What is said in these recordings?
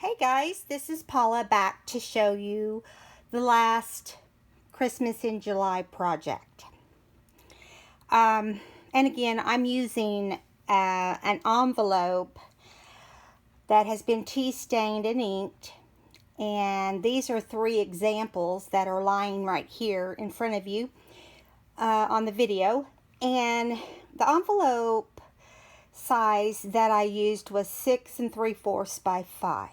Hey guys, this is Paula back to show you the last Christmas in July project. And again, I'm using an envelope that has been tea stained and inked. And these are 3 examples that are lying right here in front of you on the video. And the envelope size that I used was 6 3/4 by 5.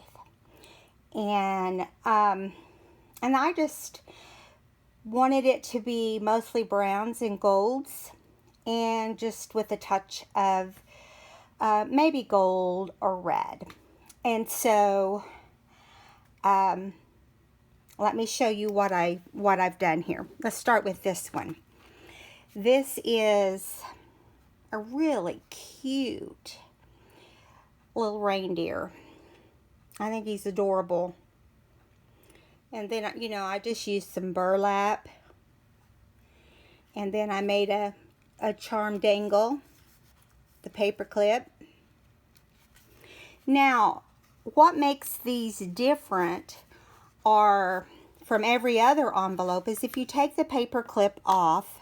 And I just wanted it to be mostly browns and golds, and just with a touch of maybe gold or red. And so let me show you what I've done here. Let's start with this one. This is a really cute little reindeer. I think he's adorable. And then, I just used some burlap. And then I made a charm dangle, the paper clip. Now, what makes these different are from every other envelope is if you take the paper clip off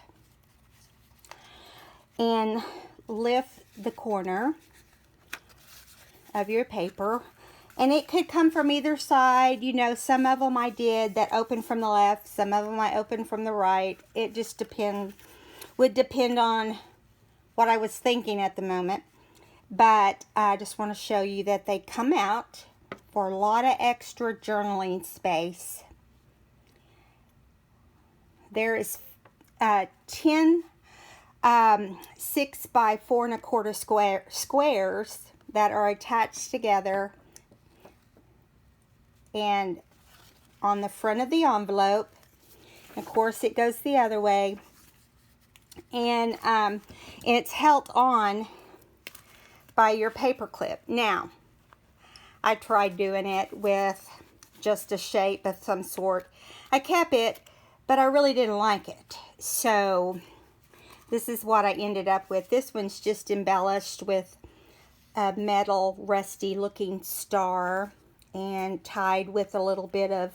and lift the corner of your paper. And it could come from either side. Some of them I did that open from the left. Some of them I opened from the right. It just would depend on what I was thinking at the moment. But I just want to show you that they come out for a lot of extra journaling space. There is 10 6 by 4 1/4 squares that are attached together. And on the front of the envelope, of course it goes the other way, and it's held on by your paper clip. Now, I tried doing it with just a shape of some sort. I kept it, but I really didn't like it. So this is what I ended up with. This one's just embellished with a metal rusty looking star and tied with a little bit of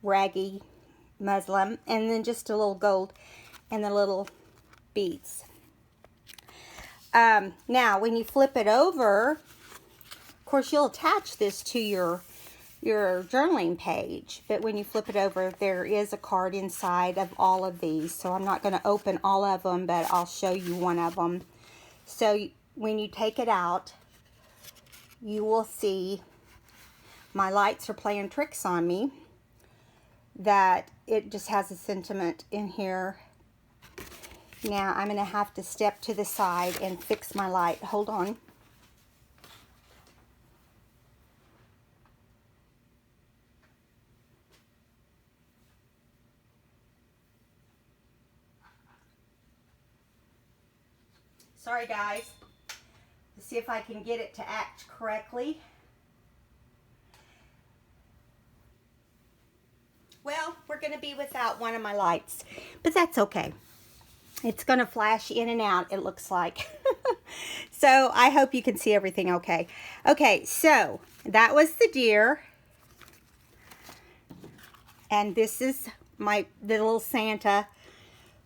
raggy muslin, and then just a little gold and the little beads. Now, when you flip it over, of course, you'll attach this to your journaling page, but when you flip it over, there is a card inside of all of these. So I'm not going to open all of them, but I'll show you one of them. So when you take it out, you will see my lights are playing tricks on me, that it just has a sentiment in here. Now I'm going to have to step to the side and fix my light. Hold on. Sorry guys. Let's see if I can get it to act correctly. Well, we're going to be without one of my lights, but that's okay. It's going to flash in and out, it looks like. So I hope you can see everything okay. Okay, so that was the deer. And this is the little Santa,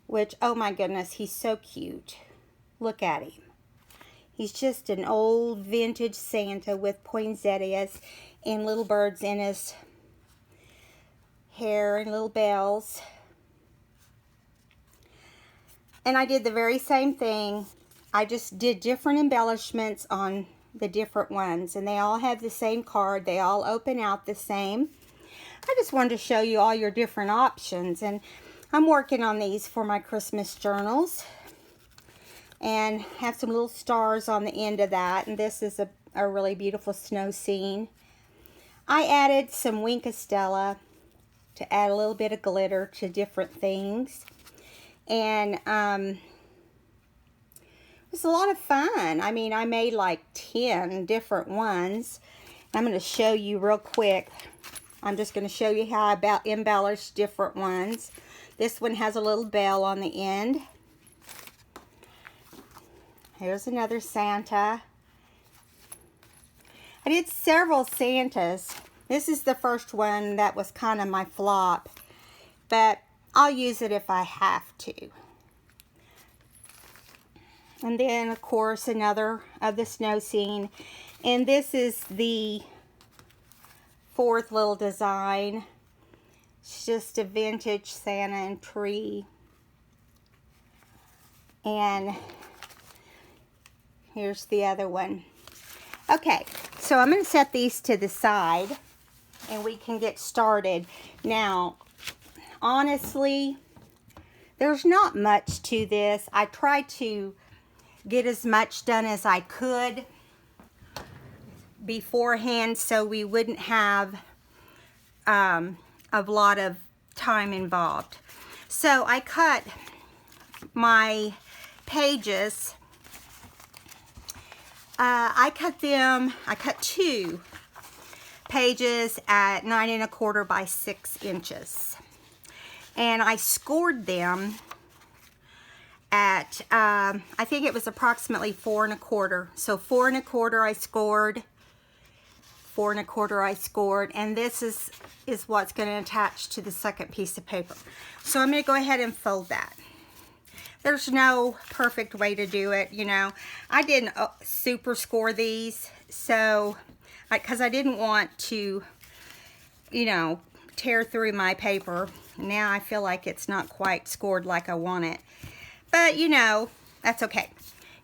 which, oh my goodness, he's so cute. Look at him. He's just an old vintage Santa with poinsettias and little birds in his hair and little bells. And I did the very same thing. I just did different embellishments on the different ones, and they all have the same card. They all open out the same. I just wanted to show you all your different options, and I'm working on these for my Christmas journals, and have some little stars on the end of that. And this is a really beautiful snow scene. I added some Wink of Stella to add a little bit of glitter to different things. And it was a lot of fun. I mean, I made like 10 different ones. I'm going to show you real quick. I'm just going to show you how I embellished different ones. This one has a little bell on the end. Here's another Santa. I did several Santas. This is the first one that was kind of my flop, but I'll use it if I have to. And then, of course, another of the snow scene. And this is the fourth little design. It's just a vintage Santa and tree. And here's the other one. Okay, so I'm going to set these to the side and we can get started. Now, honestly, there's not much to this. I tried to get as much done as I could beforehand so we wouldn't have a lot of time involved. So I cut my pages. I cut 2 pages at 9 1/4 by 6 inches. And I scored them at, I think it was approximately 4 1/4. So 4 1/4 I scored, 4 1/4 I scored, and this is what's going to attach to the second piece of paper. So I'm going to go ahead and fold that. There's no perfect way to do it, you know. I didn't super score these, so, because I didn't want to, you know, tear through my paper. Now I feel like it's not quite scored like I want it. But, you know, that's okay.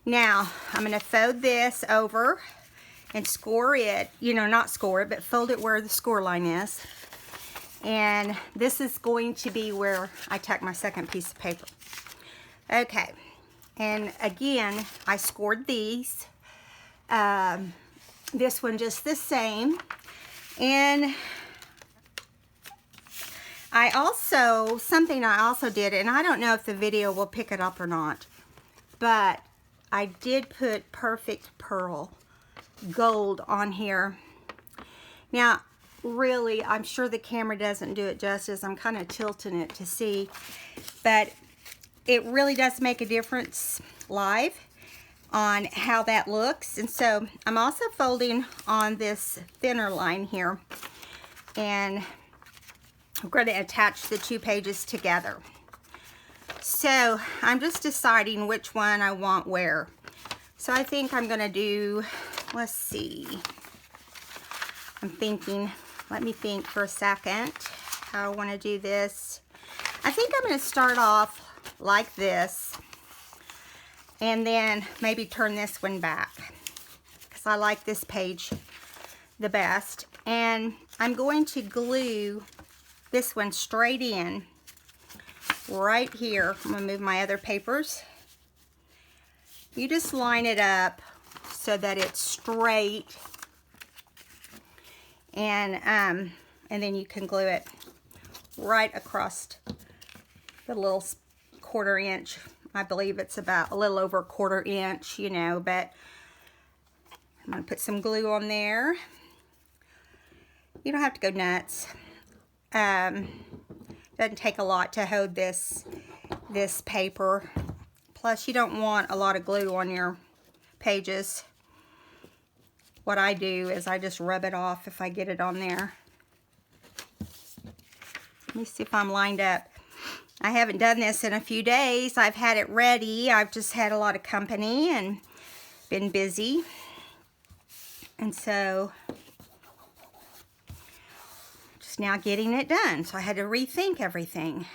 Now, I'm going to fold this over and score it, you know, not score it, but fold it where the score line is. And this is going to be where I tuck my second piece of paper. Okay, and again, I scored these. This one just the same. And something I also did, and I don't know if the video will pick it up or not, but I did put Perfect Pearl Gold on here. Now, really, I'm sure the camera doesn't do it justice. I'm kind of tilting it to see, but it really does make a difference live on how that looks. And so I'm also folding on this thinner line here, and I'm going to attach the 2 pages together. So I'm just deciding which one I want where. So I think I'm going to do, let's see, I'm thinking, let me think for a second how I want to do this. I think I'm going to start off like this, and then maybe turn this one back because I like this page the best. And I'm going to glue this one straight in right here. I'm going to move my other papers. You just line it up so that it's straight, and then you can glue it right across the little 1/4 inch. I believe it's about a little over 1/4 inch, you know, but I'm going to put some glue on there. You don't have to go nuts. Doesn't take a lot to hold this paper. Plus, you don't want a lot of glue on your pages. What I do is I just rub it off if I get it on there. Let me see if I'm lined up. I haven't done this in a few days. I've had it ready. I've just had a lot of company and been busy. And so, just now getting it done. So I had to rethink everything.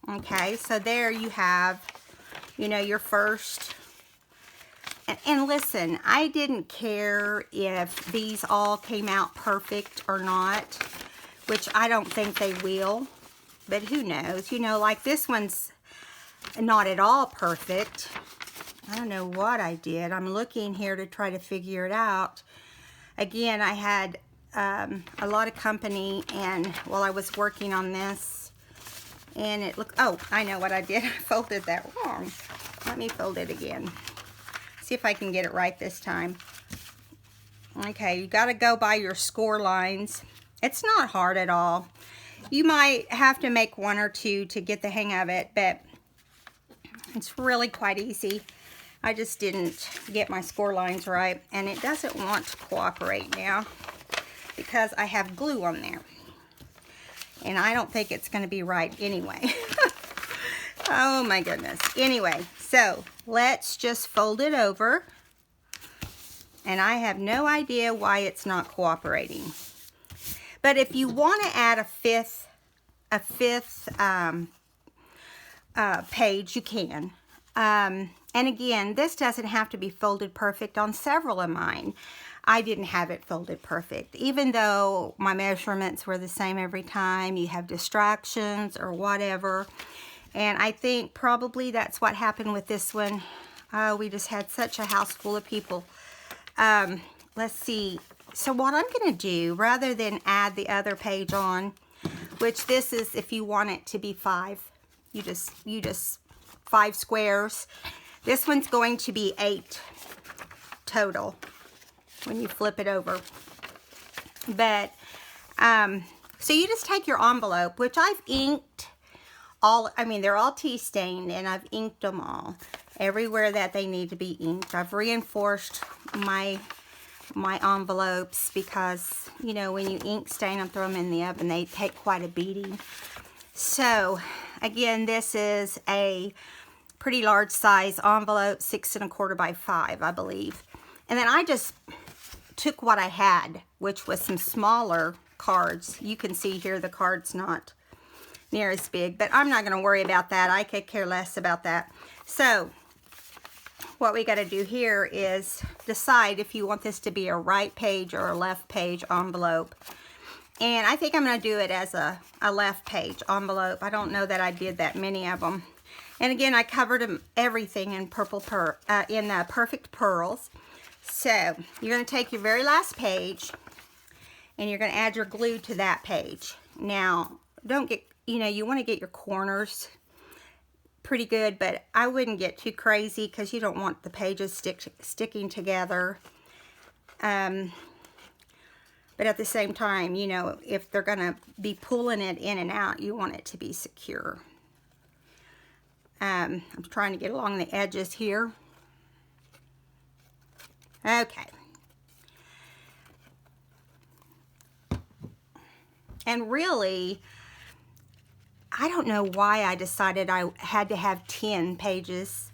Okay, so there you have, you know, your first. And listen, I didn't care if these all came out perfect or not, which I don't think they will. But who knows? You know, like this one's not at all perfect. I don't know what I did. I'm looking here to try to figure it out. Again, I had a lot of company, and while I was working on this, and it looked, oh, I know what I did. I folded that wrong. Let me fold it again. See if I can get it right this time. Okay, you got to go by your score lines. It's not hard at all. You might have to make 1 or 2 to get the hang of it, but it's really quite easy. I just didn't get my score lines right, and it doesn't want to cooperate now because I have glue on there. And I don't think it's going to be right anyway. Oh my goodness. Anyway, so let's just fold it over. And I have no idea why it's not cooperating. But if you want to add a fifth page, you can. And again, this doesn't have to be folded perfect on several of mine. I didn't have it folded perfect. Even though my measurements were the same every time, you have distractions or whatever. And I think probably that's what happened with this one. We just had such a house full of people. Let's see. So what I'm going to do, rather than add the other page on, which this is if you want it to be 5, you just 5 squares. This one's going to be 8 total when you flip it over. But so you just take your envelope, which I've inked all, I mean, they're all tea stained, and I've inked them all everywhere that they need to be inked. I've reinforced my envelopes because, you know, when you ink stain them, throw them in the oven, they take quite a beating. So again, this is a pretty large size envelope, 6 1/4 by 5, I believe. And then I just took what I had, which was some smaller cards. You can see here the card's not near as big, but I'm not going to worry about that. I could care less about that. So what we got to do here is decide if you want this to be a right page or a left page envelope. And I think I'm going to do it as a left page envelope. I don't know that I did that many of them. And again, I covered them everything in Perfect Pearls. So you're going to take your very last page and you're going to add your glue to that page. Now, don't get, you know, you want to get your corners pretty good, but I wouldn't get too crazy because you don't want the pages sticking together. But at the same time, you know, if they're going to be pulling it in and out, you want it to be secure. I'm trying to get along the edges here. Okay. And really, I don't know why I decided I had to have 10 pages,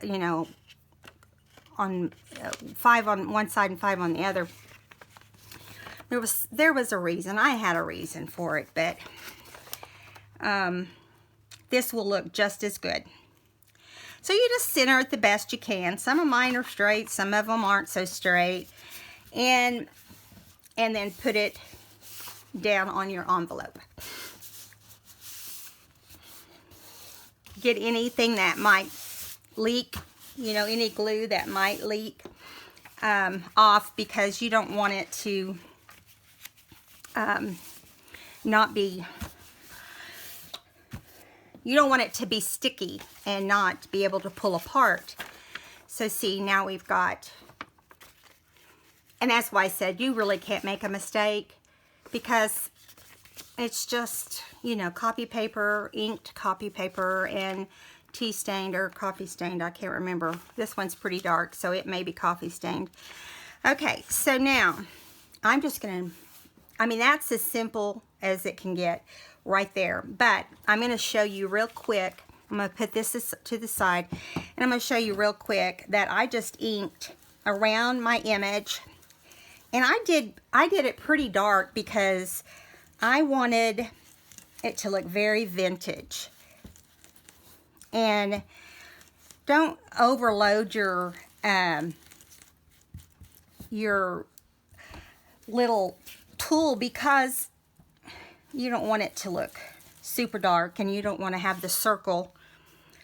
you know, on 5 on one side and 5 on the other. There was a reason. I had a reason for it, but this will look just as good. So you just center it the best you can. Some of mine are straight, some of them aren't so straight. And then put it down on your envelope. Get anything that might leak, you know, any glue that might leak off, because you don't want it to not be, you don't want it to be sticky and not be able to pull apart. So see, now we've got, and that's why I said you really can't make a mistake, because it's just, you know, copy paper, inked copy paper, and tea stained or coffee stained. I can't remember. This one's pretty dark, so it may be coffee stained. Okay, so now I'm just going to, I mean, that's as simple as it can get right there. But I'm going to show you real quick. I'm going to put this to the side, and I'm going to show you real quick that I just inked around my image. And I did it pretty dark because I wanted it to look very vintage. And don't overload your little tool, because you don't want it to look super dark, and you don't want to have the circle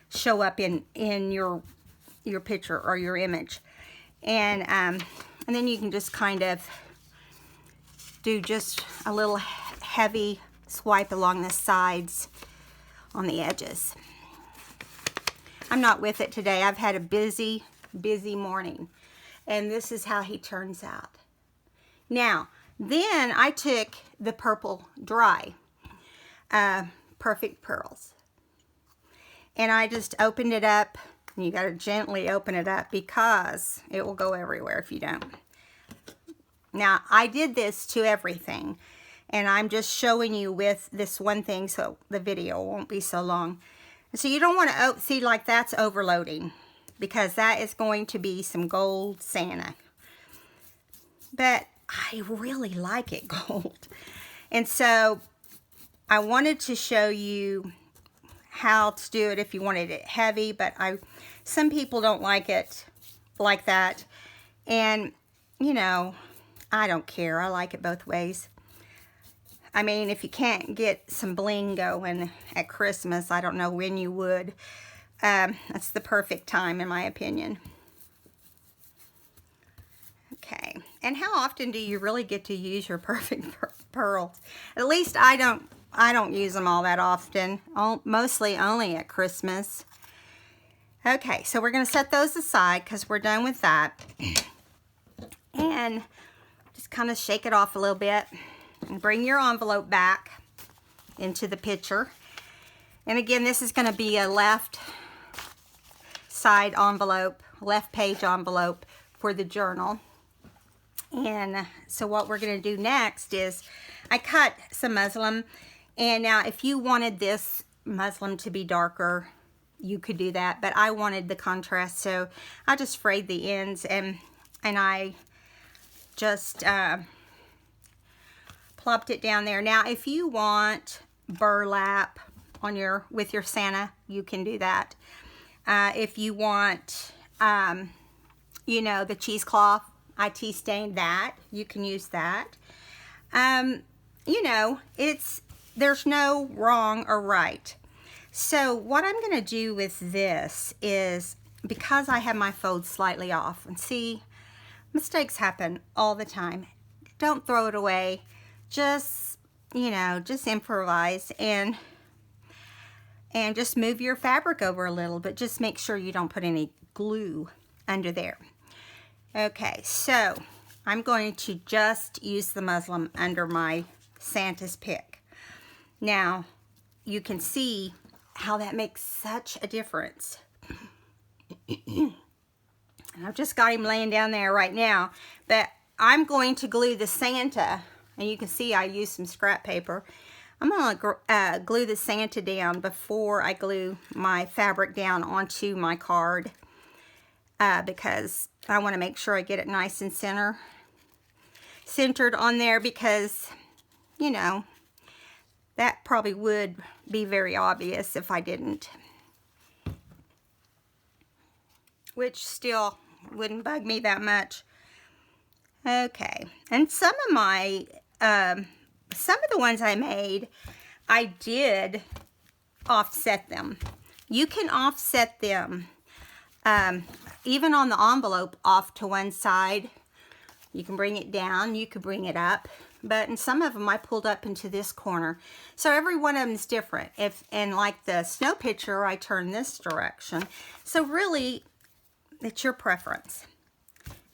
show up in your picture or your image. And then you can just kind of do just a little heavy swipe along the sides on the edges. I'm not with it today. I've had a busy morning, and this is how he turns out. Now, then I took the Purple Dry Perfect Pearls, and I just opened it up And you got to gently open it up because it will go everywhere if you don't. Now, I did this to everything, and I'm just showing you with this one thing so the video won't be so long. So you don't want to see, like, that's overloading, because that is going to be some gold Santa. But I really like it gold. And so I wanted to show you how to do it if you wanted it heavy, but some people don't like it like that. And, you know, I don't care. I like it both ways. I mean, if you can't get some bling going at Christmas, I don't know when you would. That's the perfect time, in my opinion. Okay, and how often do you really get to use your perfect pearls? At least I don't use them all that often. Mostly only at Christmas. Okay, so we're going to set those aside because we're done with that. And just kind of shake it off a little bit. And bring your envelope back into the picture. And again, this is going to be a left side envelope, left page envelope for the journal. And so what we're going to do next is I cut some muslin. And now if you wanted this muslin to be darker, you could do that. But I wanted the contrast, so I just frayed the ends and I just plopped it down there. Now, if you want burlap on with your Santa, you can do that. If you want, you know, the cheesecloth, I tea stained that. You can use that. You know, there's no wrong or right. So what I'm going to do with this is, because I have my folds slightly off, and see, mistakes happen all the time. Don't throw it away. Just, you know, just improvise and just move your fabric over a little, but just make sure you don't put any glue under there. Okay, so I'm going to just use the muslin under my Santa's pick. Now, you can see how that makes such a difference. I've just got him laying down there right now, but I'm going to glue the Santa. And you can see I used some scrap paper. I'm going to glue the Santa down before I glue my fabric down onto my card. Because I want to make sure I get it nice and centered on there, because, you know, that probably would be very obvious if I didn't. Which still wouldn't bug me that much. Okay, and some of the ones I made, I did offset them. You can offset them even on the envelope off to one side. You can bring it down, you can bring it up, but in some of them I pulled up into this corner. So every one of them is different. And like the snow picture, I turn this direction. So really, it's your preference.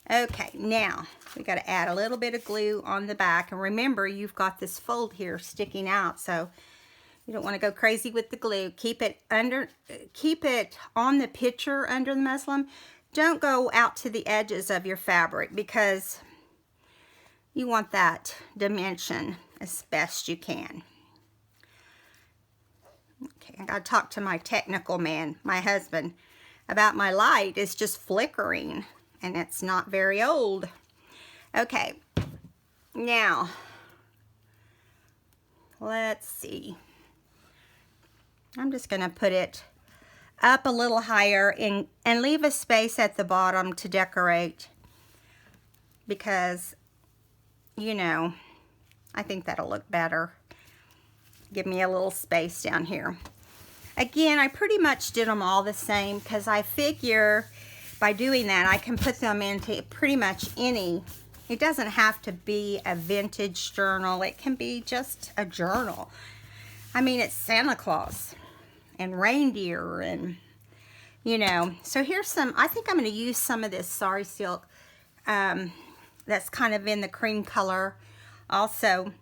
Okay, now we got to add a little bit of glue on the back, and remember, you've got this fold here sticking out, so you don't want to go crazy with the glue. Keep it on the picture under the muslin. Don't go out to the edges of your fabric, because you want that dimension as best you can. Okay, I got to talk to my technical man, my husband, about my light. It's just flickering, and it's not very old. Okay, now, let's see. I'm just going to put it up a little higher and leave a space at the bottom to decorate, because, you know, I think that'll look better. Give me a little space down here. Again, I pretty much did them all the same, because I figure by doing that I can put them into pretty much any. It doesn't have to be a vintage journal. It can be just a journal. I mean, it's Santa Claus and reindeer, and, you know. So here's some, I think I'm going to use some of this Sari Silk that's kind of in the cream color. Also,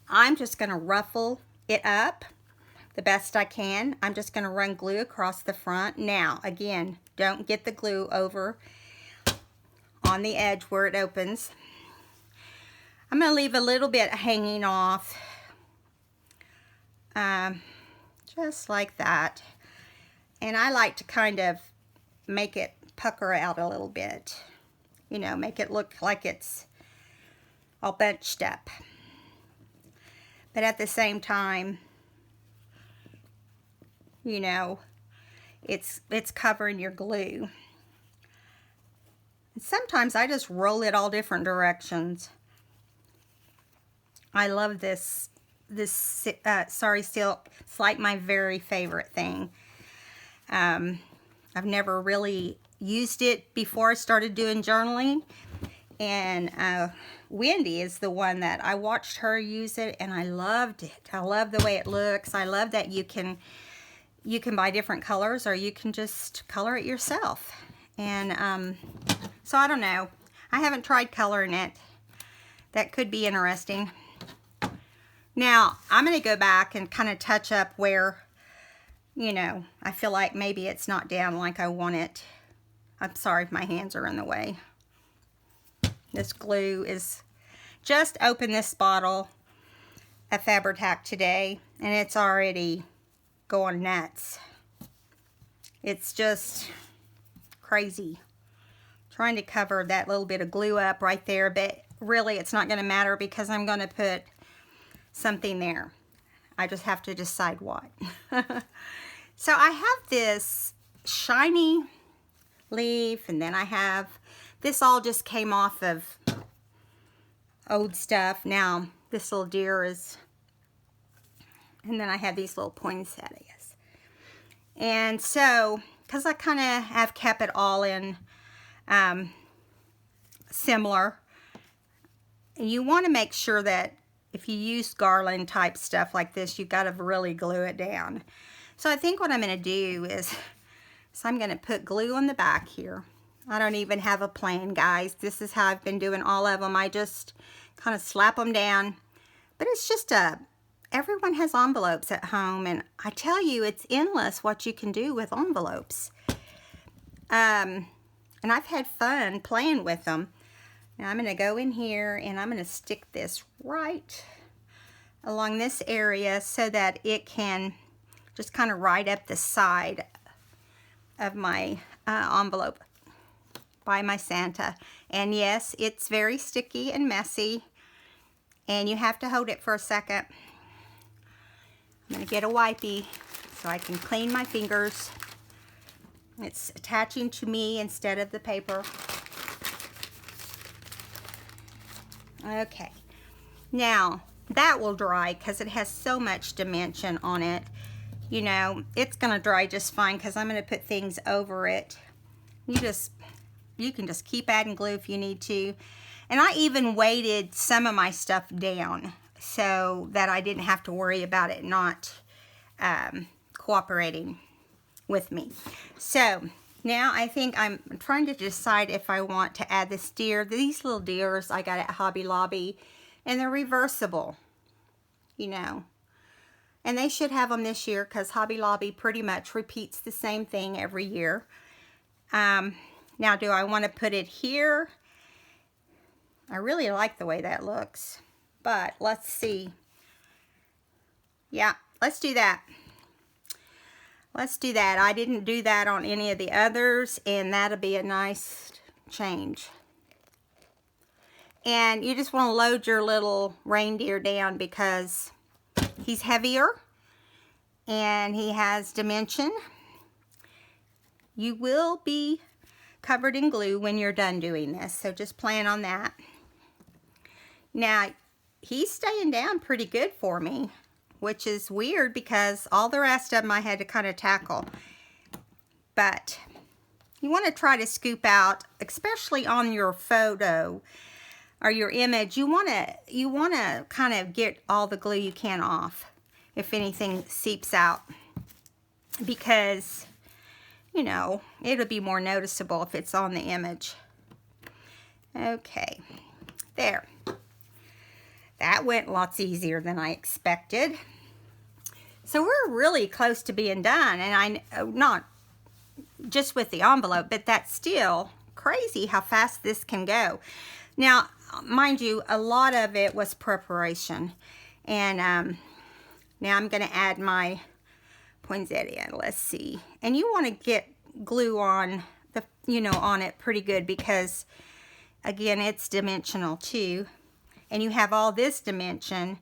I'm just going to ruffle it up the best I can. I'm just going to run glue across the front. Now, again, don't get the glue over on the edge where it opens. I'm going to leave a little bit hanging off, just like that. And I like to kind of make it pucker out a little bit, you know, make it look like it's all bunched up. But at the same time, you know, it's covering your glue. And sometimes I just roll it all different directions. I love this Sari Silk. It's like my very favorite thing. I've never really used it before I started doing journaling, and Wendy is the one that I watched her use it, and I loved it. I love the way it looks. I love that you can buy different colors, or you can just color it yourself. And so I don't know. I haven't tried coloring it. That could be interesting. Now, I'm going to go back and kind of touch up where, you know, I feel like maybe it's not down like I want it. I'm sorry if my hands are in the way. This glue is, just opened this bottle of Fabri-Tac today, and it's already going nuts. It's just crazy. Trying to cover that little bit of glue up right there, but really it's not going to matter because I'm going to put something there. I just have to decide what. So I have this shiny leaf, and then I have this, all just came off of old stuff. Now this little deer is, and then I have these little poinsettias. And so, because I kind of have kept it all in similar, you want to make sure that if you use garland type stuff like this, you've got to really glue it down. So I think what I'm going to do is, I'm going to put glue on the back here. I don't even have a plan, guys. This is how I've been doing all of them. I just kind of slap them down. But it's just everyone has envelopes at home, and I tell you, it's endless what you can do with envelopes. And I've had fun playing with them. Now I'm going to go in here, and I'm going to stick this right along this area so that it can just kind of ride up the side of my envelope by my Santa. And yes, it's very sticky and messy, and you have to hold it for a second. I'm going to get a wipey so I can clean my fingers. It's attaching to me instead of the paper. Okay, now that will dry because it has so much dimension on it. You know, it's going to dry just fine because I'm going to put things over it. You can just keep adding glue if you need to. And I even weighted some of my stuff down so that I didn't have to worry about it not cooperating with me. So now I think I'm trying to decide if I want to add this deer. These little deers I got at Hobby Lobby, and they're reversible, you know. And they should have them this year because Hobby Lobby pretty much repeats the same thing every year. Now, do I want to put it here? I really like the way that looks, but let's see. Yeah, let's do that. Let's do that. I didn't do that on any of the others, and that'll be a nice change. And you just want to load your little reindeer down because he's heavier and he has dimension. You will be covered in glue when you're done doing this, so just plan on that. Now, he's staying down pretty good for me, which is weird because all the rest of them I had to kind of tackle. But you want to try to scoop out, especially on your photo or your image, you want to kind of get all the glue you can off if anything seeps out, because you know, it'll be more noticeable if it's on the image. Okay, there. That went lots easier than I expected. So we're really close to being done, and not just with the envelope, but that's still crazy how fast this can go. Now, mind you, a lot of it was preparation, and now I'm going to add my poinsettia. Let's see, and you want to get glue on the, on it pretty good, because again, it's dimensional too, and you have all this dimension,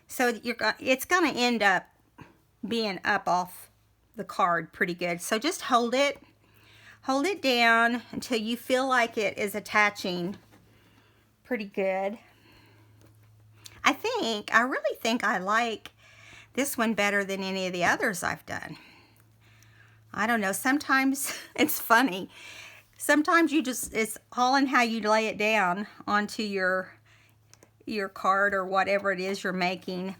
so it's going to end up being up off the card pretty good. So just hold it down until you feel like it is attaching pretty good. I really think I like this one better than any of the others I've done. I don't know, sometimes it's funny. Sometimes it's all in how you lay it down onto your card or whatever it is you're making.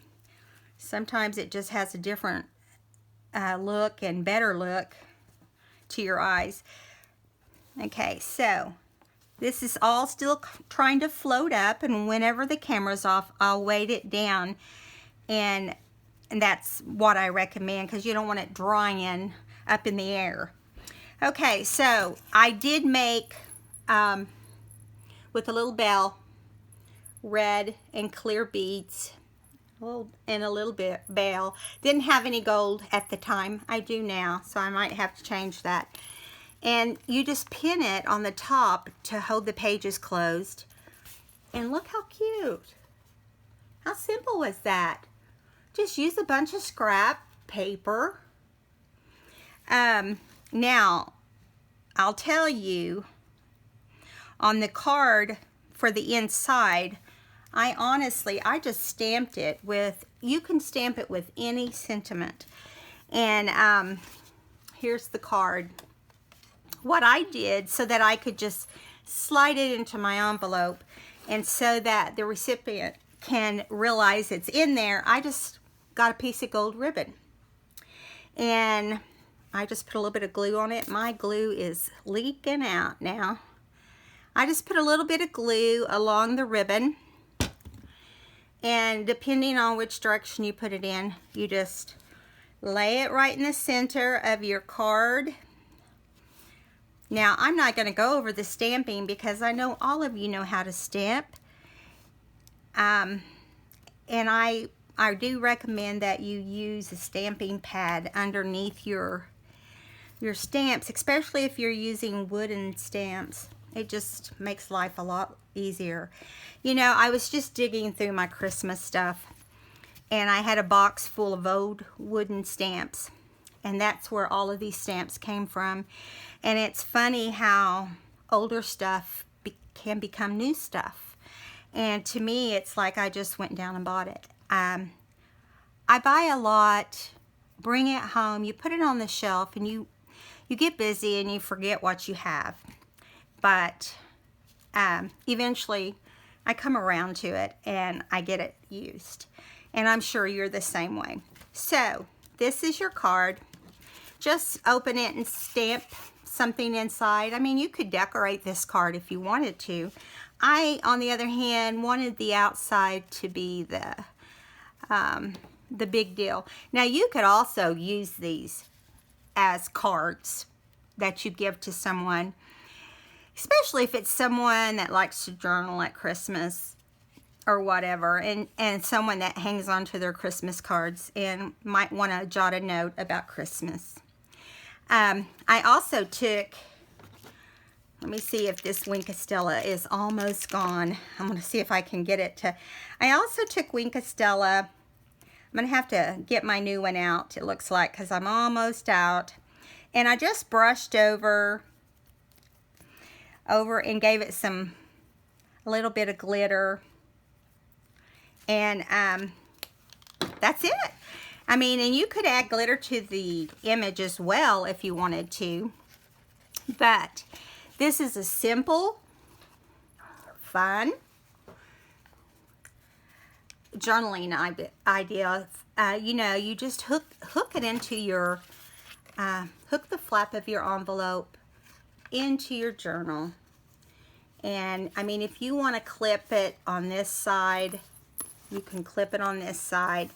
Sometimes it just has a different look and better look to your eyes. Okay, so this is all still trying to float up, and whenever the camera's off, I'll weight it down, and that's what I recommend, because you don't want it drying up in the air. Okay, so I did make with a little bell, red and clear beads, and a little bit bell. Didn't have any gold at the time. I do now, so I might have to change that. And you just pin it on the top to hold the pages closed. And look how cute. How simple was that? Just use a bunch of scrap paper. Now, I'll tell you, on the card for the inside, I just stamped it with, you can stamp it with any sentiment. And here's the card. What I did, so that I could just slide it into my envelope, and so that the recipient can realize it's in there, I just got a piece of gold ribbon. And I just put a little bit of glue on it. My glue is leaking out now. I just put a little bit of glue along the ribbon, and depending on which direction you put it in, you just lay it right in the center of your card. Now, I'm not going to go over the stamping, because I know all of you know how to stamp. And I do recommend that you use a stamping pad underneath your stamps, especially if you're using wooden stamps. It just makes life a lot easier. I was just digging through my Christmas stuff, and I had a box full of old wooden stamps, and that's where all of these stamps came from. And it's funny how older stuff can become new stuff. And to me, it's like I just went down and bought it. I buy a lot, bring it home, you put it on the shelf, and you get busy and you forget what you have. But eventually I come around to it and I get it used. And I'm sure you're the same way. So this is your card. Just open it and stamp something inside. I mean, you could decorate this card if you wanted to. I, on the other hand, wanted the outside to be the big deal. Now, you could also use these as cards that you give to someone, especially if it's someone that likes to journal at Christmas or whatever, and someone that hangs on to their Christmas cards and might want to jot a note about Christmas. I also took, let me see if this Wink of Stella is almost gone. I'm going to see if I can get it to, I also took Wink of Stella. I'm going to have to get my new one out, it looks like, because I'm almost out. And I just brushed over and gave it a little bit of glitter. And that's it. I mean, and you could add glitter to the image as well if you wanted to. But this is a simple, fun journaling idea. You just hook it into your, hook the flap of your envelope into your journal. And I mean, if you want to clip it on this side, you can clip it on this side.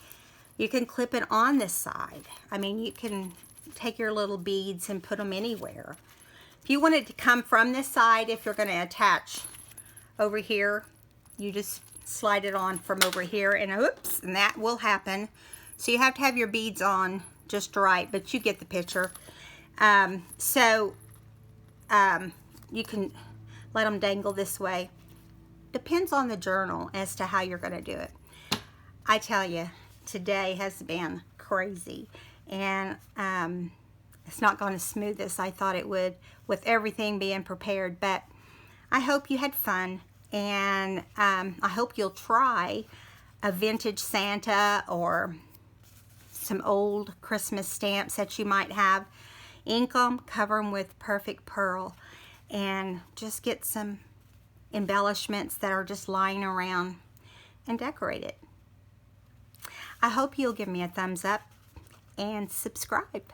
You can clip it on this side. I mean, you can take your little beads and put them anywhere. If you want it to come from this side, if you're going to attach over here, you just slide it on from over here, and oops, and that will happen. So you have to have your beads on just right, but you get the picture. You can let them dangle this way. Depends on the journal as to how you're going to do it. I tell you, today has been crazy, and it's not going as smooth as I thought it would with everything being prepared, but I hope you had fun, and I hope you'll try a vintage Santa or some old Christmas stamps that you might have. Ink them, cover them with Perfect Pearl, and just get some embellishments that are just lying around and decorate it. I hope you'll give me a thumbs up and subscribe.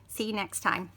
See you next time.